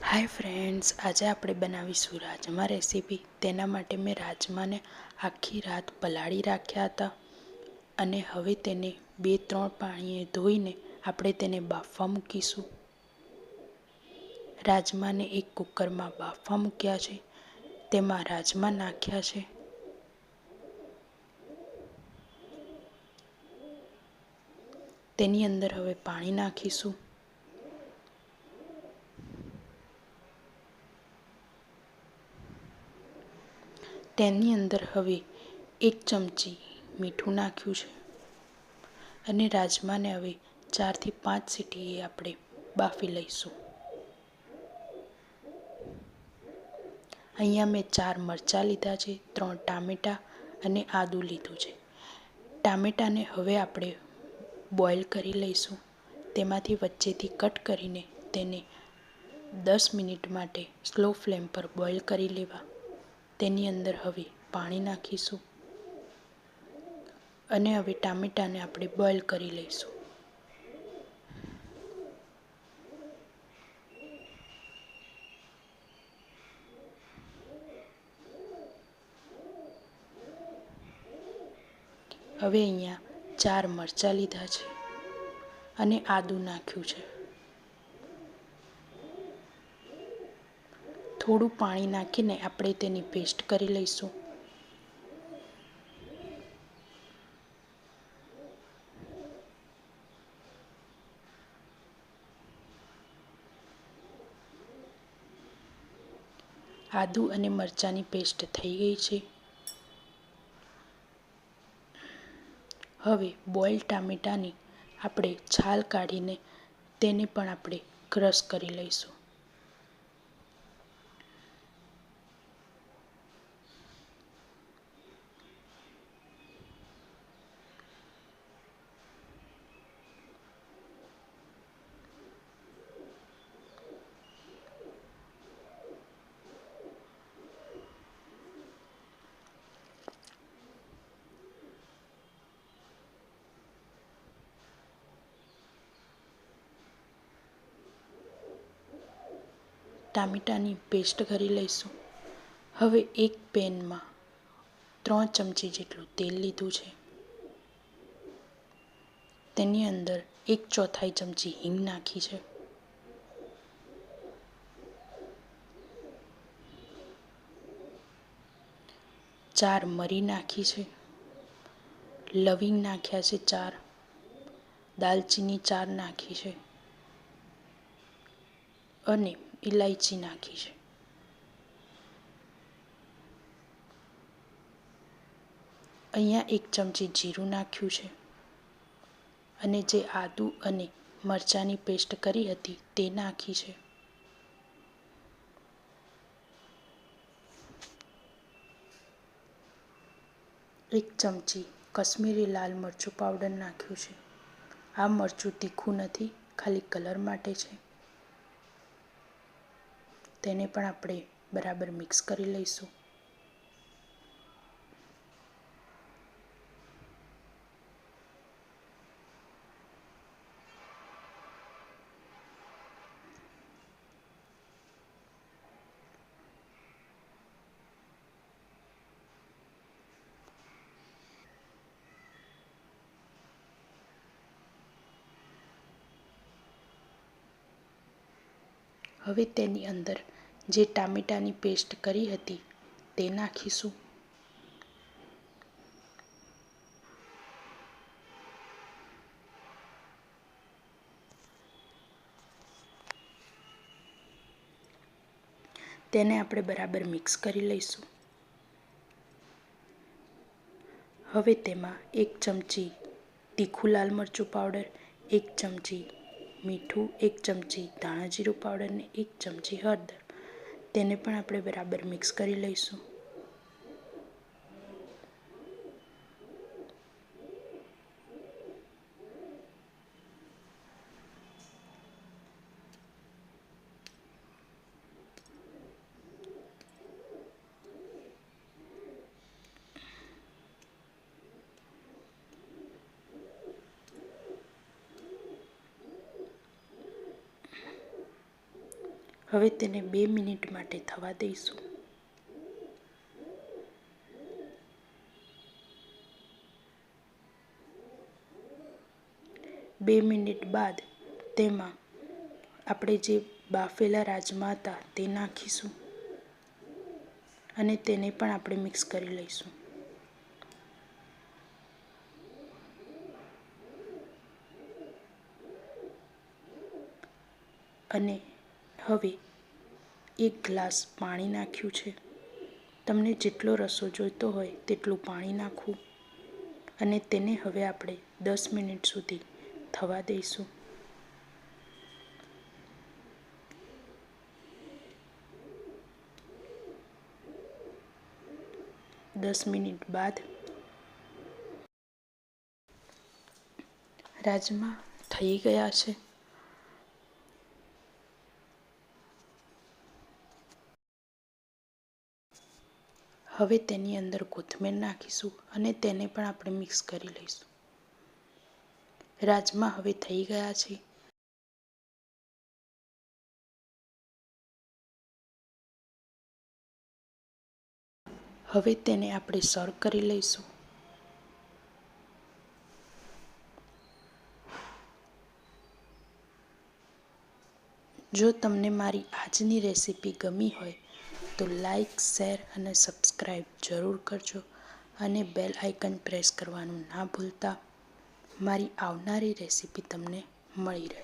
Hi friends, આજે આપણે બનાવીશું રાજમા રેસીપી। તેના માટે મેં રાજમાને આખી રાત પલાળી રાખ્યા હતા અને હવે તેને 2-3 પાણીએ ધોઈને આપણે તેને બાફવા મૂકીશું। રાજમાને એક કુકરમાં બાફવા મૂક્યા છે, તેમાં રાજમા નાખ્યા છે। તેની અંદર હવે પાણી નાખીશું। તેની અંદર હવે 1 ચમચી મીઠું નાખ્યું છે અને રાજમાને હવે 4 થી 5 સીટીએ આપણે બાફી લઈશું। અહીંયા મેં 4 મરચાં લીધા છે, 3 ટામેટાં અને આદું લીધું છે। ટામેટાને હવે આપણે બોઇલ કરી લઈશું। તેમાંથી વચ્ચેથી કટ કરીને તેને 10 મિનિટ માટે સ્લો ફ્લેમ પર બોઇલ કરી લેવા। તેની અંદર હવે પાણી નાખીશું અને હવે ટામેટાને આપણે બોઇલ કરી લઈશું। હવે અહીંયા 4 મરચાં લીધા છે અને આદું નાખ્યું છે। થોડું પાણી નાખીને આપણે તેની પેસ્ટ કરી લઈશું। આદુ અને મરચાંની પેસ્ટ થઈ ગઈ છે। હવે બોઇલ ટામેટાની આપણે છાલ કાઢીને તેને પણ આપણે ક્રશ કરી લઈશું। ટામેટાની પેસ્ટ કરી લઈશું। હવે એક પેનમાં 3 ચમચી જેટલું તેલ લીધું છે, તેની અંદર 1/4 ચમચી હિંગ નાખી છે, 4 મરી નાખી છે, લવિંગ નાખ્યા છે 4, દાલચીની 4 નાખી છે અને ઇલાયચી નાખી છે। અહીંયા 1 ચમચી જીરું નાખ્યું છે અને જે આદુ અને મરચાંની પેસ્ટ કરી હતી તે નાખી છે। 1 ચમચી કશ્મીરી લાલ મરચું પાવડર નાખ્યું છે। આ મરચું તીખું નથી, ખાલી કલર માટે છે। તેને પણ આપણે બરાબર મિક્સ કરી લઈશું। હવે તેની અંદર જે ટામેટાની પેસ્ટ કરી હતી તે નાખીશું। તેને આપણે બરાબર મિક્સ કરી લઈશું। હવે તેમાં 1 ચમચી તીખું લાલ મરચું પાવડર, 1 ચમચી મીઠું, 1 ચમચી ધાણા જીરું પાવડર અને 1 ચમચી હળદર, તેને પણ આપણે બરાબર મિક્સ કરી લઈશું। હવે તેને 2 મિનિટ માટે થવા દઈશું. 2 મિનિટ બાદ તેમાં આપણે જે બાફેલા રાજમા હતા તે નાખીશું અને તેને પણ આપણે મિક્સ કરી લઈશું. અને હવે 1 ગ્લાસ પાણી નાખ્યું છે. તમને જેટલો રસો જોઈતો હોય તેટલું પાણી નાખવું અને તેને હવે આપણે 10 મિનિટ સુધી થવા દઈશું. 10 મિનિટ બાદ રાજમા થઈ ગયા છે. હવે તેની અંદર કોથમીર નાખીશું અને તેને પણ આપણે મિક્સ કરી લઈશું. રાજમા હવે થઈ ગયા છે. હવે તેને આપણે સર્વ કરી લઈશું. જો તમને મારી આજની રેસીપી ગમી હોય તો લાઈક, શેર અને સબસ્ક્રાઈબ જરૂર કરજો અને બેલ આઇકન પ્રેસ કરવાનું ના ભૂલતા. મારી આવનારી રેસીપી તમને મળી રહે.